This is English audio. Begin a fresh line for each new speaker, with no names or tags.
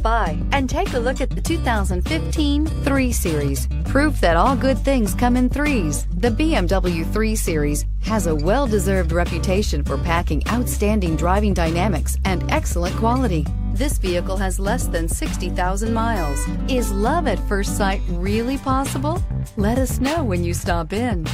by and take a look at the 2015 3 Series. Proof that all good things come in threes. The BMW 3 Series has a well-deserved reputation for packing outstanding driving dynamics and excellent quality. This vehicle has less than 60,000 miles. Is love at first sight really possible? Let us know when you stop in.